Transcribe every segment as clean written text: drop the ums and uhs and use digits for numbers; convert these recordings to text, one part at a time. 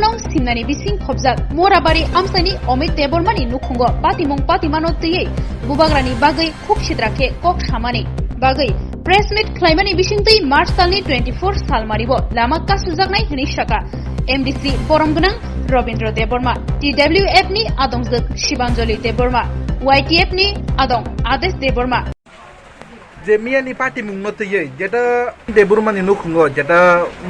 nong simnani bising khobjak morabari amsani Omid Debormani nukhungo patimong patimano tiye bubagrani bagai khub sidrake kok samani bagai press meet khlaimani bisingtei March talni 24 sal maribo lama kasujaknai hini shaka MDC Boromgunang Robindra Deborma TWF ni Adongjak Shibanjali Deborma YTF ni Adong Ades Deborma যে মিয়ানি party মুংমতয়ে যেটা দেবরমানি নুখুঙ্গ যেটা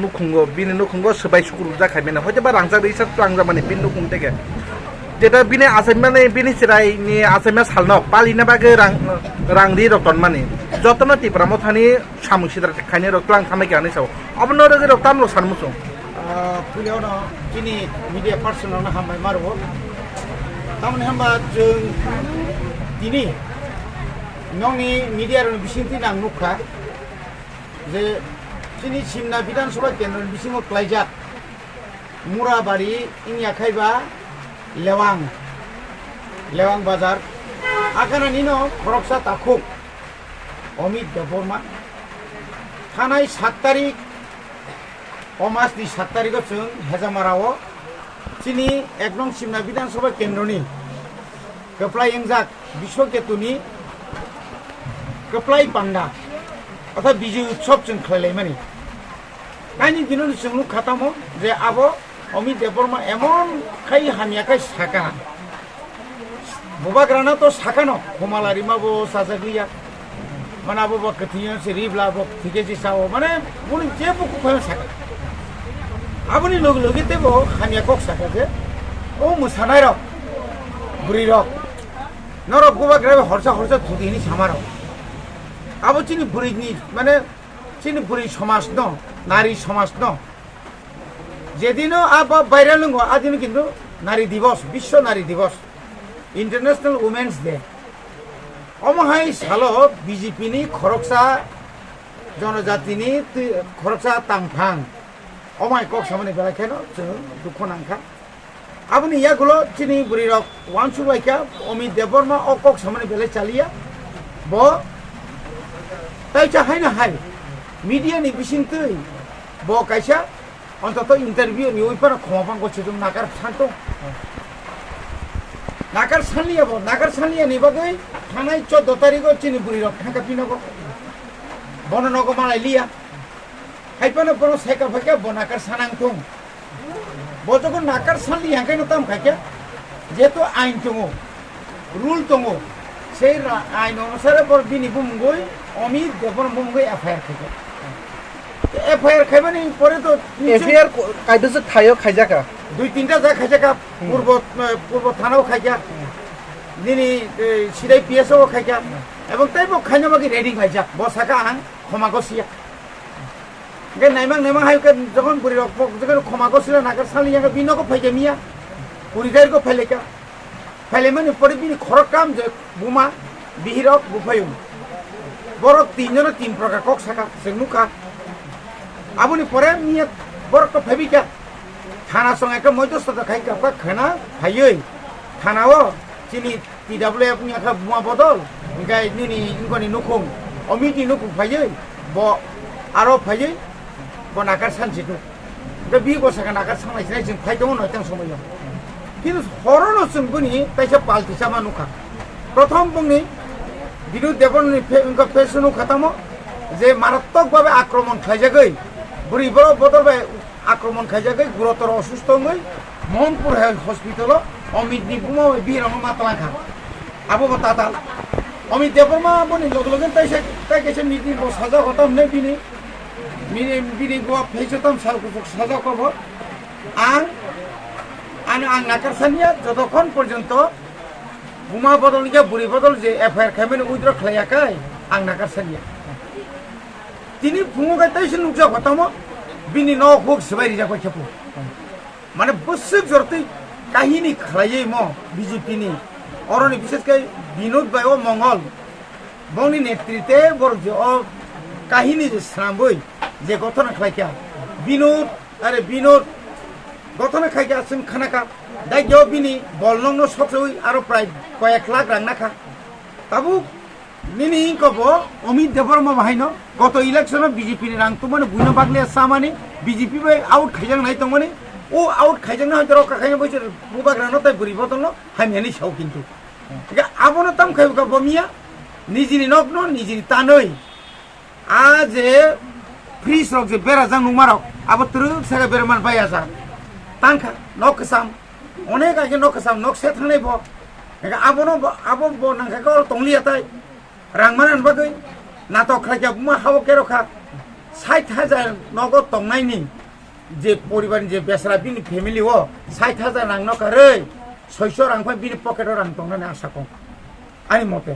নুখুঙ্গ বিনি নুখুঙ্গ সবাই সুকুর জাখাইবেনা হয়তো বা Rangja research Rangja মানে বিন নুখুং থেকে যেটা বিনে আসাম মানে বিনি সিরাই নি আসামে সালনো পালিনা বাগে রাংদি রক্তন মানে যতন টিপ্রাম থানি সামুসিদার খাইনে রক্তলাং থামাই গানি সাও অবন রগে রক্তান লো সানমুসো পুলিয়ানো যিনি মিডিয়া পার্সনাল হামবাই মারবো তামনে হামবা जों दिनै नंनि मिडियार बिसिंथि नां नुखा जे दिनै सिमना विधानसभा केन्द्र बिसिङाव क्लाइजाक मुराबारि इनिया खायबा लेवां बाजार आखानानि न खरकसा ताखुक अमित देबरमा थानाय 7 तारिख अमासनि 7 तारिखआव जों हेजामाराव दिनै एक नं सिमना विधानसभा केन्द्रनि गोप्लाय एंजाक बिश्वकेतुनि गोप्लाय पांडा अर्थात बिजय उत्सव जों खालायलायमानि कायनि दिनाव जों नुखातामो जे आबो अमित देबरमा एमन खाय हामियाखाय साका बुबाग्राना तो साका न खमालारि माबो साजागलिया माने आबो बकथियो सिरिब्ला बक थिके जिसाव माने बुनि जेबो कुफाय साका आबोनि लोग लोगितेबो हामियाखौ साका जे ओ मोसानाय र बुरि र नरक बुबाग्रा हरसा थुदिनि सामाराव आबो चिनि बुरिनि माने चिनि बुरि समाज न नारी समाज न जेदिनो आबो भाइराल नंगो आदिन किन्तु नारी दिवस विश्व नारी दिवस इंटरनेशनल वुमेन्स डे अमहाय सालो बीजेपी नि खरकसा जनजातिनि खरकसा तांफां अमाय कक सामने बेलाखेनो जों दुख नांखा आबोनि यागुलो चिनि बुरि रक वानसु लाइका अमित देबरमा अकक सामने बेले चालिया ब ताइचा हायना हाय मीडिया नि बिसिंतै ब कायसा अन्तत इंटरव्यू नि उइपार खमापां गछिदुं नागार सानलिया नि बागै थानाय 14 तारिखआव चिनि बुरि रक थांका पिनागो बननगो मालाय लिया हायपानो बनो साइकेल फाके ब नागार सानांथुं ब जको नागार सानलि हांखायनो ताम खाके जेतो आइन दङो रुल दङो সেই আইন অনুসারে বিনি বুমগই অমিত দেবর বুমগই এফআইআর খাইছে এফআইআর খাইবানি পরে তো এফআইআর কাইদছে খাইজাকা 2-3টা যা খাইজাকা পূর্ব থানাও খাইজা দিনি সিরাই পিএসও খাইজা এবং তাইবো খাইনামাগি রেডি খাইজা বসাকা আং ক্ষমাগসিয়া গে নাইমাং হাইকে যখন বুড়ি রকপক যখন ক্ষমাগসিলা নাগার সালিয়াকে বিনকো ফাইজা মিয়া বুড়িদাইরকো ফাইলেকা फाइलेमानि परे बिनि खरक काम जे बुमा बिहिरक बुफायुम बरक 3 जन 3 प्रकार कक साका जोंनुखा आबुनि परे मिया बरक फाइबिका थाना संगे मध्यस्थ खाइका खाना फायै थानाओ चिनि टीडब्ल्यूएफ नि आखा बुमा बदल गाय निनि इनगनि नुखुं अमिति नुखुं फायै ब आरो फायै ब नागार सानसिदु दा बि गसाका नागार सांनायसिनाय जों फाइदों नयतां समायाव কিন্তু হরণ जोंबोनि ताइसा पाल्टिसा मानुखा प्रथम बुंनि बिदु देबरनि फेसनु खतामो जे मारात्मक भाबे आक्रमण खाइजागै बुरिबर बदलबाय आक्रमण खाइजागै गुरुतर असुस्थ मै मोहनपुर हस्पिटाल अमितनि बुमा बिरंग मातलाखा आबो बताता अमित देबरमा बनि लगलगन ताइसा नीति साजा हतम नै बिनि गवा फेसतम साजा कब आं नागार सानिया जतक्षण पर्यन्त बुमा बदलनिया बुरि बदल जे एफआइआर खाइमेन उइद्र खालायाखै आं नागार सानिया तिनि फुङाव ताइसे नुजा हतामो बिनि न हुक सबायरि जाबाय खेपु माने बसुक जरतै काहिनी खालायै म बीजेपी नि अरनि विशेषकै विनोद बाय मंगल बंनि नेतृत्वे बर जे काहिनी जे स्रामबै जे गठन खालायखा विनोद गठन खाइका जों खानाका दायजो बिनि बलनंनो सत्रई आरो प्राय कयेक लाख रांनाखा ताबु निनि कब अमित देबरमा बाहायनो गत इलेक्शन बीजेपी नि रां तो माने बुइनो बागले सामानि बीजेपी बाय आउट खाइजां नाय तो माने ও আউট খাইজং না হয়তো রক্ষা খাইনা বইছে বুবাগ্রানো তাই বুড়ি বদল হামিয়ানি সাও কিন্তু আবনো তাম খাইবা বমিয়া নিজেনি নগ্ন নিজেনি তানই আজে ফ্রিজ রক যে বেড়া যাং নুমারক আবার তুরুক সাগা বেরমান পাই আসা তানখা নকসাম অনেক আগে নকসাম নকসে থানাই ব আবনো আবো ব নাংখাকে তংলিয়া তাই রাংমান বাগৈ নাটক খাইকা বুমা হাও কেরখা 60,000 নগদ তংনাইনি যে পরিবারনি যে বেসরা বিনি ফ্যামিলি ও 60,000 রাং নকারে 600 রাং ফাই বিনি পকেট রাং তংনানি আশা কম আনি মতে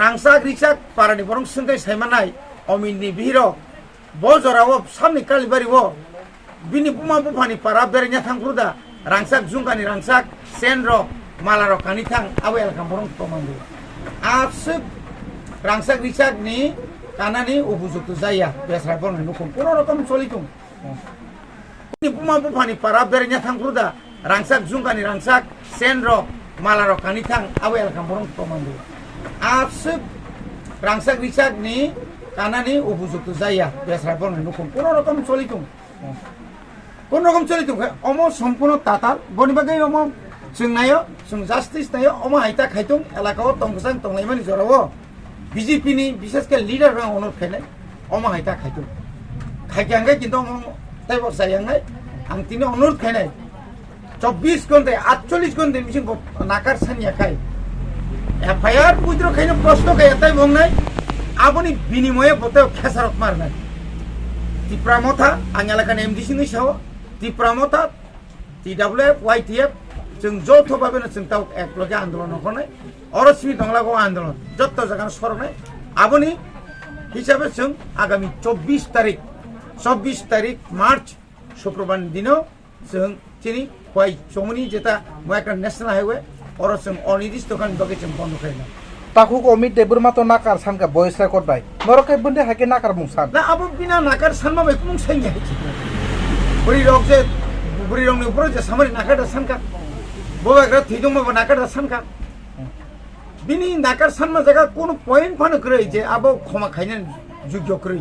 রাংসাক রিসাক পারানি বরং সুঙ্গাই সাইমানাই অমিননি বিহিরক বজরাও সামনি কালিবারিও বিনি বুমা বুফানি পারা বেরেnya থাংফুদা রাংসাক জুংকানি রাংসাক সেনর মালারক কানি থাং আবো এলাকা বরং প্রমাণদু আপসুক রাংসাক রিসাক ni kanani উপযুক্ত যাইয়া বেসরা বরং নুকুম কোন রকম চলিতুম বিনি বুমা বুফানি পারা বেরেnya থাংফুদা রাংসাক জুংকানি রাংসাক সেনর মালারক কানি থাং আবো এলাকা বরং প্রমাণদু আপসুক রাংসাক রিসাক ni kanani উপযুক্ত যাইয়া বেসরা বরং নুকুম কোন রকম চলিতুম কোন রকম চলিতুম অম সম্পূর্ণ তাতাল বনিবাগৈ অম जों नायो जों জাস্টিস नायो অম হাইতা খাইতুম এলাকাও তংসাং তংলাইমানি জরাও বিজেপি ni বিশেষকে লিডার রা অনুরোধ খাইনাই অম হাইতা খাইতুম খাইকাঙ্গাই কিন্তু অম তাইবক যাইয়াঙ্গাই আং তিনি অনুরোধ খাইনাই 24 ঘন্টা 48 ঘন্টা মিশিং নাকার সানিয়া খাই এফআইআর পুত্র খাইনো প্রশ্ন খাই এটাই বংনাই আপনি বিনিময়ে বতে খেসারত মারনাই টিপ্রামথা আং এলাকার এমডিসি ni সাও টিপ্রামথা টিডব্লিউএফ ওয়াইটিএফ जों যৌথভাবে जों তাও একলগে আন্দোলন করে অরশ্মি দংলাগো আন্দোলন যত জায়গা সরনাই আপনি হিসাবে जों আগামী 24 তারিখ মার্চ শুক্রবার দিনও जों চিনি কয় চমনি যেটা একটা ন্যাশনাল হাইওয়ে অর जों অনির্দিষ্টকালীন বগে जों বন্ধ খাইনা তাকুক অমিত দেববর্মা তো নাকার সানকা বয়স রেকর্ড বাই নরকে বন্দে হাকে নাকার মুসান না আবো বিনা নাকার সানমা বাই কুম সাইয়া বুড়ি রক যে বুড়ি রংনি উপরে যে সামরি নাকাটা সানকা ববাগ্রা থিদুমা নাকাটা সানকা বিনি নাকার সানমা জায়গা কোন পয়েন্ট ফানো করে যে আবো ক্ষমা খাইনেন যোগ্য করে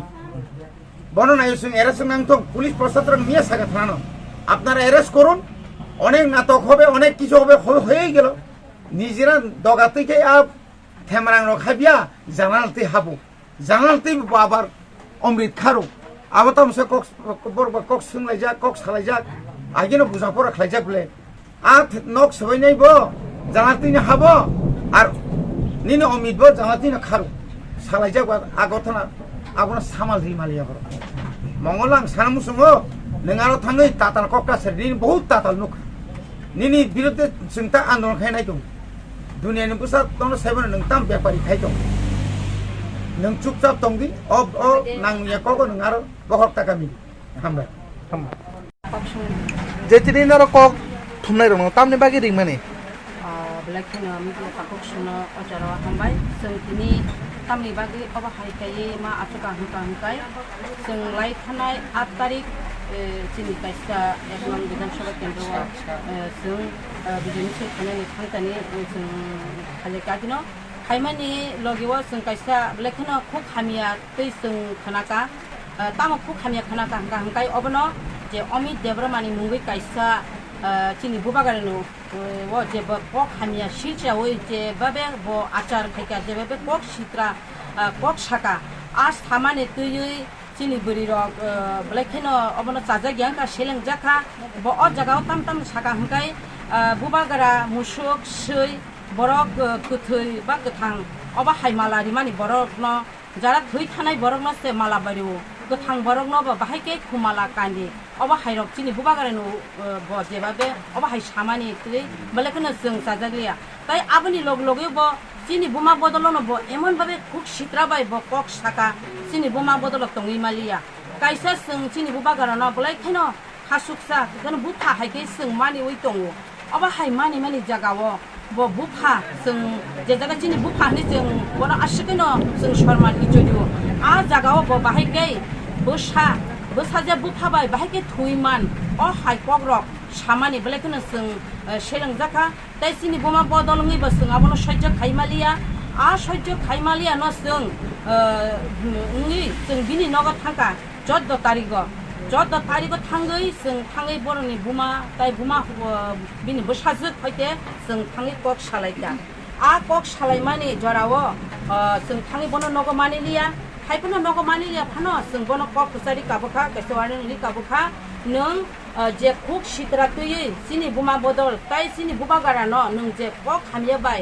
বর্ণনায় সঙ্গে এরেস্ট নাংতো পুলিশ প্রশাসন নিয়ে সাগা থানো আপনারা অ্যারেস্ট করুন অনেক নাটক হবে অনেক কিছু হবে হয়েই গেল নিজেরা দগা থেকে থেমরাং রখাবিয়া জানালতে হাবো জানালতে আবার অমৃত খারো আবার তো সে কক সুংলাই যাক কক সালাই যাক আগেনো বুঝা পড়া খাই যাক বলে নখ সবাই নাইব জানালতে হাবো আর নিনে অমৃত বো জানালতে খারো সালাই যাক আগথনা আপনার সামাল রিমালিয়া বড় মঙ্গলাং সানামুসুঙ্গ नोंआरो थाङै ताताल कक्राझार नि बहुत ताताल नुख निनि बिरुद्धे जोंता आन्दोलन खायनाय दं दुनियानि बुसा दं साइबन नोंताम व्यापारी खाय दं नों चुपचाप दंदि अ नांनिया कको नोंआरो बहक ताकामि हामबाय जेतिनि नर कक थुमनाय दं तामनि बागि रिं माने बेलाखिनो मिडिया पाकक सुनो अजाराव हामबाय जों दिनै तामनि बागि अबा हायखायै मा आथका हंकाय जों लाइ थानाय 8 तारिख चिनी काइसा एकनं विधानसभा केन्द्रआव जों बिदिनो सोखानानै थांतानि जों खाले गादिनो खायमानि लगेव जों काइसा बेलाखिनो खुब खामिया तै जों खनाका तामा खुब खामिया खनाका हंकाय अबनो जे अमित देबरमानि मुंगै काइसा चिनी बुबागारनो वो जे पक खामिया शिलचावै जे बाबे बो आचार खायका जे बाबे पक सित्रा पक साका आज थामाने तैयै चिनी बुरी रक बेलाखिनो अबनो चाजा गियांका सेलें जाखा बो अ जागाव ताम ताम साका हंकाय बुबागारा मुसुक सै बरक गोथै बा गोथां अबा हायमाला रिमानि बरक न जारा थै थानाय बरक न से माला बारिव गोथां बरक न बाहायके खुमाला कान्दी अबा हायरक चिनी बुबागारानो ब जेबाबे अबा हाय सामानि तै बेलाखिनो जों चाजा गिया ताई आबनि लग लगे ब चिनी बुमा बदलनो ब एमन भाबे खुब सित्राबाय ब कक साका चिनी बुमा बदल तंगै मालिया काइसा जों चिनी बुबागारानो बेलाखिनो हासुकसा गन बुफा हायके जों मानि वइ दङो अबा हाय मानि जागाव ब बुफा जों जे जागा चिनी बुफा नि जों बना आशिकनो जों शर्मान इजोदियो आ जागाव ब बाहायके बोसा जे बुफा बाय बाहायके थुइमान अ हाय कग्रक सामानि बेलाखिनो जों सेलें जाखा ताई चिनी बुमा बदलङै ब जों आबनो सह्य खायमालिया आ सह्य खायमालिया न जों जों बिनि नगद थांका 14 तारिख 14 तारिख थांगै जों थाङै बर'नि बुमा ताइ बुमा बिनि बोसाजोक फाइते जों थाङै कक सालायगा आ कक सालायमानि जरावो जों थाङै बनो नगो मानिलिया खायफोरनो नगो मानिलिया फानो जों बनो कक कुसारि काबुखा कैसवारनि काबुखा नों जे कुक सिद्रा तुयै सिनि बुमा बदल ताइ सिनि बुमा गारानो नों जे कक हामियाबाय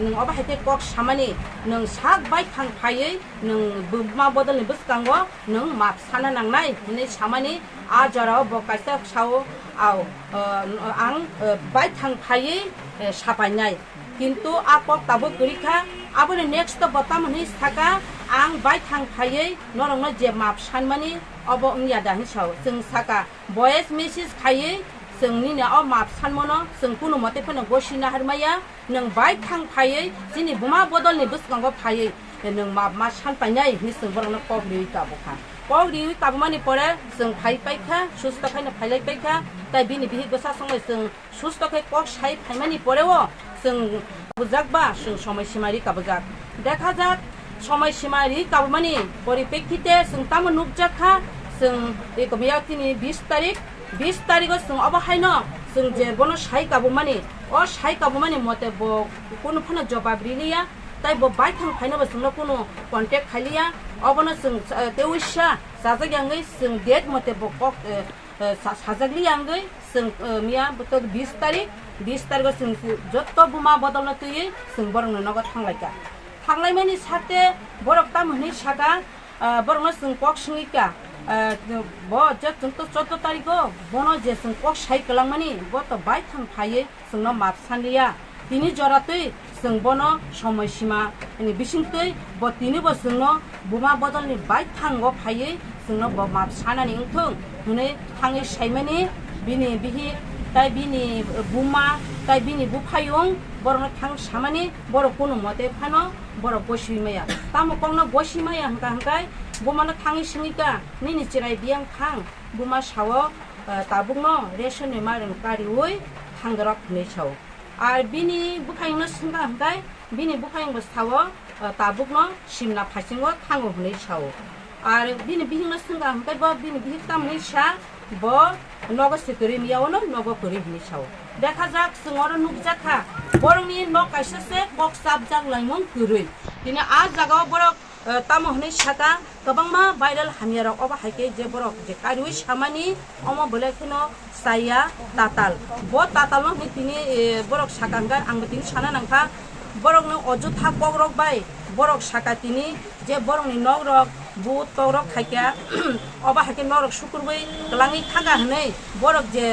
नों अबा हायते कक सामानि नों साक बाय थांफायै नों बुमा बदलनि बुसकांगो नों माप साना नांनाय हनै सामानि आ जराव बकाइसा साव आव आं बाय थांफायै सापायनाय किन्तु आ कक ताबो गरिखा आबोनो नेक्स्ट बताम हनै साका आं बाय थांफायै नरंनो जे माप सानमानि अब उनियादा हिसाव जों साका भয়েस मेसेज खायै जोंनिनो अ माप सानमनो जों कुनु मते फनो गसिना हरमाया नों बाय थांफायै जिनि बुमा बदलनि बुसकांगो फायै नों माप मा सानपायनाय निसों बरनो कगरि काबुखा कगरि काबुमानि परे जों फाइपाइखा सुस्तखायनो फाइलाइपाइखा ताइ बिनि बिहि गोसा संगे जों सुस्तखाय कक साइ फाइमानि परेओ जों बुजाकबा जों समय सिमारि काबुजाक देखा जाक समय सिमारि काबुमानि परिप्रेक्षिते जों तामो नुकजाखा जों एकमिया तिनि 20 तारिख जों अबहायनो जों जे बनो साइ काबुमानि अ साइ काबुमानि मते ब कुनु फनो जवाब रिलिया ताइ ब बाय थांफायनोबो जोंनो कुनु कन्टेक्ट खालिया अबनो जों तेविसा जाजाग्यांगै जों डेट मते ब कक साजाग्लियांगै जों मिया बतो 20 तारिख जों जत्त बुमा बदलनो तुयै जों बरंनो नगद थांलायका थांलायमानि साथे बरक ताम हनै साका बरंनो जों कक सिंगिका ब जे जों तो 14 तारिख बनो जे जों कक साइ कलांमानि ब तो बाय थांफायै जोंनो माप सानलिया तिनि जरातै जों बनो समय सीमा नि बिसिंतै ब तिनिबो जोंनो बुमा बदलनि बाय थांगो फायै जोंनो ब माप सानानि ओंथों हनै थाङै साइमानि बिनि बिहि ताइ बिनि बुमा ताइ बिनि बुफायुं बरनो थां सामानि बर कुनु मते फानो बर गसिमाया तामो कंनो गसिमाया हंकाय बुमानो थाङै सिंगिका निनि चिराय बियां थां बुमा सावो ताबुंनो रेशननि मारन कारिवै थांगरक नै साव आर बिनि बुफायुंनो सिंगा हंकाय बिनि बुफायुंबो सावो ताबुंनो सिमना फासिंगो थाङो हनै साव आर बिनि बिहिंनो सिंगा हंकाय ब बिनि बिहि तामनि सा ब नगो सिकरि मियावनो नगो करि हनै साव देखा जाक जोंर नुकजाखा बरंनि न काइसेसे कक साब जाक लाइमों गरै दिनै आ जागाव बरक ताम हनै साका गोबांमा भाइरेल हामियारक अबा हाइके जे बरक जे कारिवै सामानि अमा बोलायखनो साया ताताल ब तातालनो हनै तिनि बरक साकांगा आंबो तिनि साना नांखा बरकनो अजुथा कगरक बाय बरक साका तिनि जे बरकनि नगरक बु तगरक खाइका अबा हाइके नरक सुकुरबै गलाङै थागा हनै बरक जे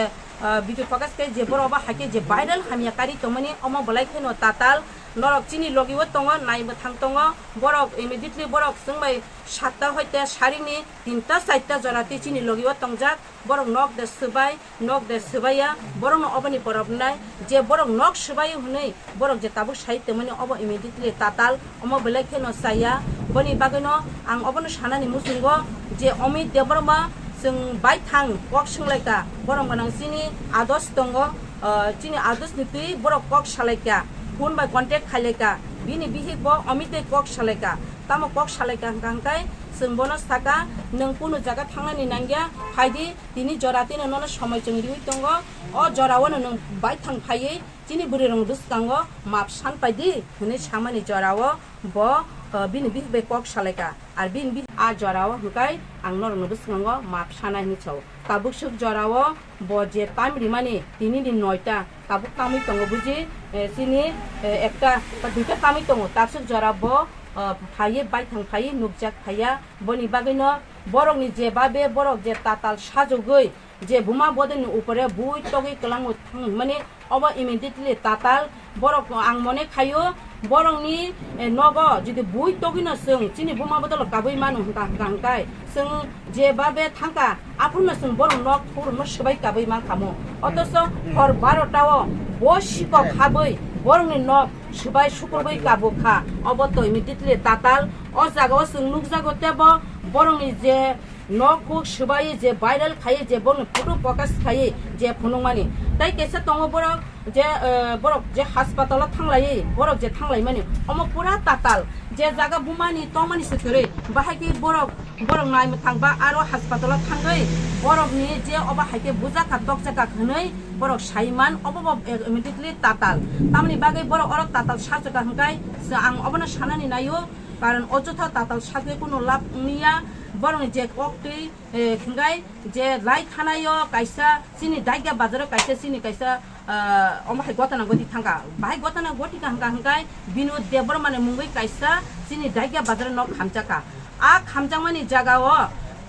बिदि फकास के जे बर अबा हाइके जे भाइरेल हामिया कारि तमनि अमा बोलायखनो ताताल नरक चिनि लगिव तंग नाइबो थां तंग बरक इमिडिएटली बरक जोंबाय 7टा हयते सारिनि 3टा 4टा जराति चिनि लगिव तंगजाक बरक नक दे सोबाया बरक अबनि परबनाय जे बरक नक सोबाय हनै बरक जे ताबु साहित्य मनि अब इमिडिएटली ताताल अमा बोलायखनो साया बनि बागैनो आं अबनो सानानि मुसुंगो जे अमित देबरमा जों बाय थां कक सोंलायका बरक गोनां चिनि आदर्श दंग चिनि आदर्शनि तुइ बरक कक सालायका फोन बाय कन्टेक्ट खालायका बिनि बिहि ब अमिते कक सालायका तामो कक सालायका हंकाय जों बनो साका नों कुनु जागा थांनानि नांगिया फायदि तिनि जरातिनो ननो समय जों रिउइ दंग अ जरावनो नों बाय थांफायै चिनि बुरि रं दुसकांग माप सान पाइदि हनै सामानि जराव ब बिनि बिहि बे कक सालायका आर बिनि बिहि आ जराव हंकाय आं नरनो दुसकांग माप सानाय हिसाव ताबुक सुक जराव ब जे टाइम रिमानि तिनि दिन 9टा ताबुक तामै दंग बुजि चिनि एकटा बा दुइटा तामै दंग ताबसुक जरा ब फायै बाय थांफायै नुकजाक फाया बनि बागैनो बरकनि जे बाबे बरक जे ताताल साजगै जे बुमा बदनि उपरे बुइ तगै कलांगो थां माने अब इमिडिएटली ताताल बरक आं मने खायो बरंनि नग जुदि बुइ तगिनो जों चिनि बुमा बदल काबै मानु हंकाय जों जे बाबे थांका आफुनो जों बरं नग फुरनो सबाय काबै मा खामो अतस हर 12टाव बसिक खाबै बरंनि नग सबाय सुकुरबै काबुखा अब तो इमिडिएटली ताताल अ जागाव जों नुकजागो तेब बरंनि जे नगखौ सबाय जे भाइरेल खायै जे बरं फटो प्रकाश खायै जे फुनुमानि তাই কেসে তঙ্গ বরক যে হাসপাতাল থাংলাই বরক যে থাংলাই মানে অম পুরা তাতাল যে জায়গা বুমানি তমানি সেতরে বাহাইকে বরক নাই থাংবা আরো হাসপাতাল থাঙ্গৈ বরকনি যে অবা হাইকে বুজা কাটক জায়গা হनै বরক সাইমান অবব ইমিডিয়েটলি তাতাল তামনি বাগै বরক অরক তাতাল সাজকা হংকাই আং অবনা সানানি নাयो কারণ অযথা তাতাল সাগে কোনো লাভ নিয়া বরং যে ককটি খুঙ্গাই যে লাই থানায় কাইসা চিনি দাইগা বাজারে কাইসা চিনি কাইসা অমাহাই গতানা গতি থাঙ্গা বাহাই গতানা গতি হাঙ্গা হাঙ্গাই বিনোদ দেববর্মানে মুঙ্গৈ কাইসা চিনি দাইগা বাজারে নক খামজাকা আ খামজাংমানি জাগাও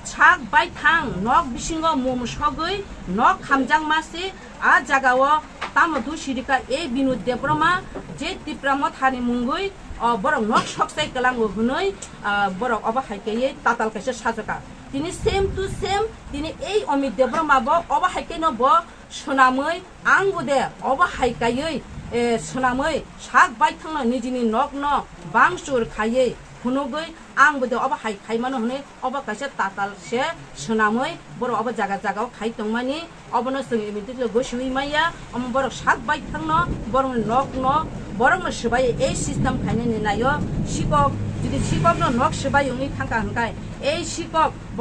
ছাক বাই থাং নক বিসিঙ্গ মুম সগৈ নক খামজাং মাসি আ জাগাও তামদু সিরিকা এই বিনোদ দেববর্মা যে তিপ্রামত হানি মুঙ্গৈ বরং নক সকসাই কালাঙ্গো হুনৈ বরং অবা হাইকে তাতাল কাইসা সাজকা তিনি সেম টু সেম তিনি এই অমিত দেববর্মাবো অবা হাইকে নব সোনাमै आंबो दे अबा हाइकायै सोनामै साक बाय थांना निजिनि नक न बांसुर खायै हुनुगै आंबो दे अबा हाइखाइमानो हने अबा काइसा ताताल से सोनामै बर अबा जागा जागाव खाइ तंमानि अबनो जों इमिडियेटलि गोसुइ माया अम बर साक बाय थांना बर नक न बरं सबाय ए सिस्टेम खाइने नायो सिकक जुदि सिकक न नक सबाय उनि थांका हंकाय ए सिकक ब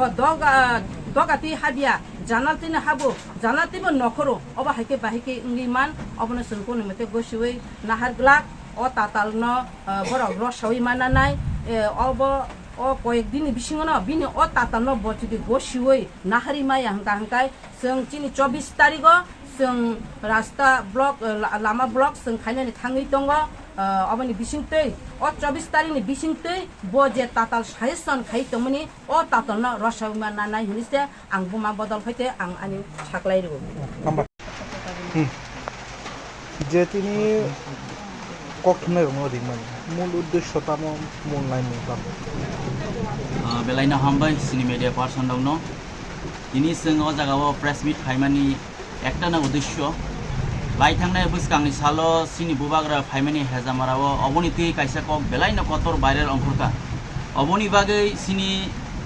दगाति हाबिया জানালতিনে হাবো জানালতিবো নখরো অবা হাইকে বাহিকে ইংলিমান অবনে সনকো নিমতে গসুই নাহার গ্লাক অ তাতাল ন বরক রসাউই মানানাই অব অ কয়েকদিন বিসিঙন বিনি অ তাতাল ন বচুদি গসুই নাহারি মাই হাঙ্কা হাঙ্কাই जों चिनि 24 तारिख जों रास्ता ब्लक लामा ब्लक जों खाइनानै थाङै दङ अबनि बिसिंतै अ 24 तारिखनि बिसिंतै बजे ताताल सायसन खाइ दंमनि अ ताताल न रसाउमा नानाय हिनिसे आं बुमा बदल फैते आं आनि साख्लाइ रु যে তিনি কখনোই রঙদিমান মূল উদ্দেশ্য তাম মূল নাই মুবাম বেলাইনা হামবাই সিনি মিডিয়া পারসন দंनो তিনি जों अ जागाव प्रेस मिट खाइमानि एकटाना उद्देश्य लाई थांनाय बुसकांनि सालो सिनि बुबाग्रा फाइमानि हेजामाराव अबनि तै काइसा कक बेलाइना कतर भाइरेल अंखरका अबनि बागै सिनि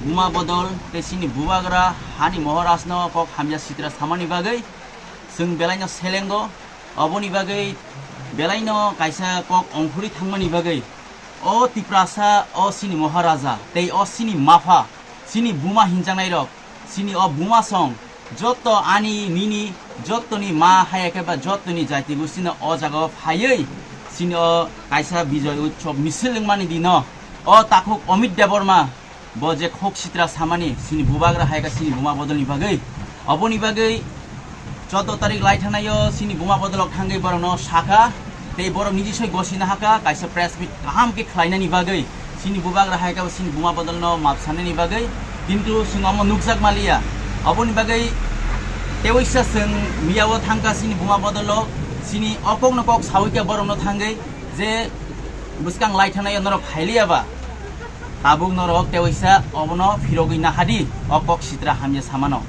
बुमा बदल ते सिनि बुबाग्रा हानि महरासनो कक हामजा सित्रा सामानि बागै जों बेलाइना सेलेंगो अबनि बागै बेलाइना काइसा कक अंखुरि थांमानि बागै अ तिप्रासा अ सिनि महाराजा तै अ सिनि माफा सिनि बुमा हिनजांनाय रक सिनि अ बुमा सं जत्त आनी निनी जत्तनि मा हायाकेबा जत्तनि जाति गुसिन अ जागाव फायै सिनि अ काइसा विजय उत्सव मिसिलंमानि दिन अ ताखुक अमित देबबर्मा बजे खोक सित्रा सामानि सिनि बुबाग्रा हायका सिनि बुमा बदलनि बागै अबनि बागै 14 तारिख लाई थानायो सिनि बुमा बदलक थांगै बरन साखा ते बर निजिसै गसिना हाका काइसा प्रेस मिट गाहाम के खलाइनानि बागै सिनि बुबाग्रा हायका सिनि बुमा बदलनो मापसानानि बागै किन्तु जों नुकजाक मालिया अबनि बागै तेवैसा जों मियाव थांगा सिनि बुमा बदलो सिनि अकक नकक सावैका बरनो थांगै जे बुसकां लाई थानाय नरक हाइलियाबा ताबुक नरक तेवैसा अबनो फिरगै नाहादि अकक सित्रा हामया सामानो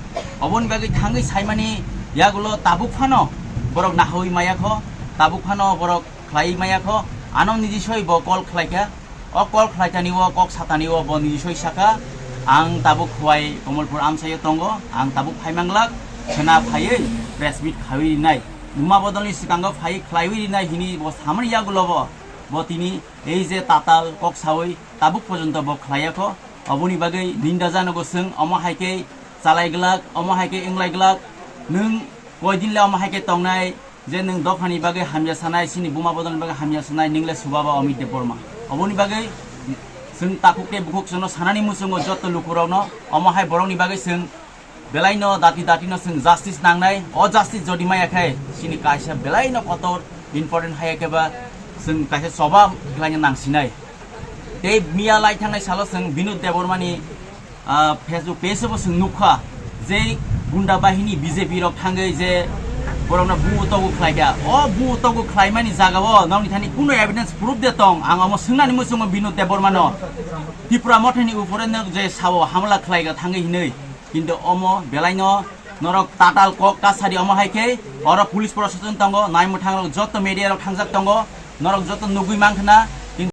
अबनि बागै थांगै साइमानि यागुलो ताबुक फानो बरक नाहै मायाखो ताबुक फानो बरक ख्लाइ मायाखो आनो निजिसै ब कल ख्लाइका अ कल ख्लाइतानिव कक सातानिव ब निजिसै साका आं ताबुक खुवाई कमलपुर आमसायो दंगो आं ताबुक फाइमांलाक सोना फायै प्रेस मिट खावैनाय बुमा बदलनि सिगांगो फायै ख्लाइवैनाय हिनि ब सामनि यागुलब ब तिनि एइ जे ताताल कक सावै ताबुक पर्यन्त ब ख्लायाखो अबनि बागै निन्दा जानगो जों अमा हाइके चालायग्लाक अमा हाइके इंलायग्लाक नों कयदिनले अमा हाइके तंनाय जे नों दफानि बागै हामजा सानाय सिनि बुमा बदलनि बागै हामजा सानाय नोंले सुबाबा अमित देबबर्मा अबनि बागै जों ताकुके बुकुक जों सानानि मुसुंगो जत्त लुकुरावनो अमाहाय बरंनि बागै जों बेलाइनो दाति दातिनो जों जास्टिस नांनाय अ जास्टिस जदि मायाखै सिनि काइसा बेलाइनो कतर इम्पोर्टेन्ट हायाकेबा जों काइसा सबा ग्लाइनो नांसिनाय ते मिया लाई थांनाय सालो जों बिनुद देबबर्मानि फेसबुक पेजआव जों नुखा जे गुन्डा बाहिनी बीजेपी रक थांगै जे बरंना बुतगु ख्लाइगा अ बुतगु ख्लाइमानि जागाव नौनि थानि कुनो एभिडेन्स प्रुफ दे तं आं अम सोंनानि मुसुंगो बिनुद देबबर्मानो त्रिपुरा मथानि उपरेनो जे साव हामला ख्लाइगा थांगै हिनै किन्तु अम बेलाइनो नरक ताताल कक कासारि अम हाइके अर पुलिस प्रशासन तंगो नायमु थांग जत्त मीडिया रक थांजाक तंगो नरक जत्त नुगुइ मांखना